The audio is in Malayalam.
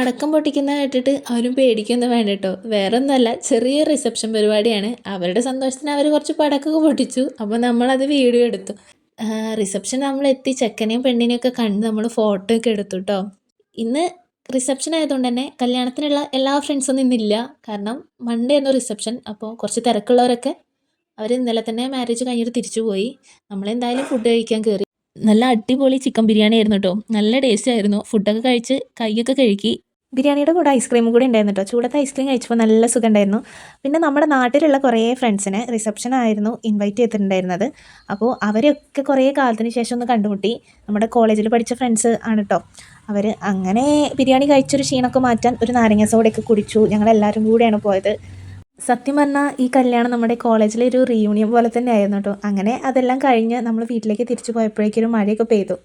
പടക്കം പൊട്ടിക്കുന്ന കേട്ടിട്ട് അവരും പേടിക്കൊന്നും വേണ്ട കേട്ടോ. വേറെ ഒന്നുമല്ല, ചെറിയ റിസപ്ഷൻ പരിപാടിയാണ്. അവരുടെ സന്തോഷത്തിന് അവർ കുറച്ച് പടക്കമൊക്കെ പൊട്ടിച്ചു. അപ്പോൾ നമ്മളത് വീഡിയോ എടുത്തു. റിസപ്ഷൻ നമ്മളെത്തി ചെക്കനെയും പെണ്ണിനെയും ഒക്കെ കണ്ട് നമ്മൾ ഫോട്ടോ ഒക്കെ എടുത്തു കേട്ടോ. ഇന്ന് റിസപ്ഷൻ ആയതുകൊണ്ട് തന്നെ കല്യാണത്തിനുള്ള എല്ലാ ഫ്രണ്ട്സൊന്നും ഇന്നില്ല. കാരണം മൺഡേ ആയിരുന്നു റിസപ്ഷൻ. അപ്പോൾ കുറച്ച് തിരക്കുള്ളവരൊക്കെ അവർ ഇന്നലെ തന്നെ മാരേജ് കഴിഞ്ഞിട്ട് തിരിച്ചു പോയി. നമ്മളെന്തായാലും ഫുഡ് കഴിക്കാൻ കയറി. നല്ല അടിപൊളി ചിക്കൻ ബിരിയാണി ആയിരുന്നു കേട്ടോ. നല്ല ടേസ്റ്റ് ആയിരുന്നു. ഫുഡൊക്കെ കഴിച്ച് കൈയൊക്കെ കഴുകി. ബിരിയാണിയുടെ കൂടെ ഐസ്ക്രീമും കൂടി ഉണ്ടായിരുന്നു കേട്ടോ. ചൂടത്തെ ഐസ്ക്രീം കഴിച്ചപ്പോൾ നല്ല സുഖം ഉണ്ടായിരുന്നു. പിന്നെ നമ്മുടെ നാട്ടിലുള്ള കുറേ ഫ്രണ്ട്സിനെ റിസപ്ഷനായിരുന്നു ഇൻവൈറ്റ് ചെയ്തിട്ടുണ്ടായിരുന്നത്. അപ്പോൾ അവരൊക്കെ കുറേ കാലത്തിന് ശേഷം ഒന്ന് കണ്ടുമുട്ടി. നമ്മുടെ കോളേജിൽ പഠിച്ച ഫ്രണ്ട്സ് ആണ് കേട്ടോ അവർ. അങ്ങനെ ബിരിയാണി കഴിച്ചൊരു ക്ഷീണമൊക്കെ മാറ്റാൻ ഒരു നാരങ്ങ സോഡയൊക്കെ കുടിച്ചു. ഞങ്ങളെല്ലാവരും കൂടെയാണ് പോയത്. സത്യം പറഞ്ഞാൽ ഈ കല്യാണം നമ്മുടെ കോളേജിലെ ഒരു റീയൂണിയൻ പോലെ തന്നെ ആയിരുന്നു കേട്ടോ. അങ്ങനെ അതെല്ലാം കഴിഞ്ഞ് നമ്മൾ വീട്ടിലേക്ക് തിരിച്ചു പോയപ്പോഴേക്കൊരു മഴയൊക്കെ പെയ്തു.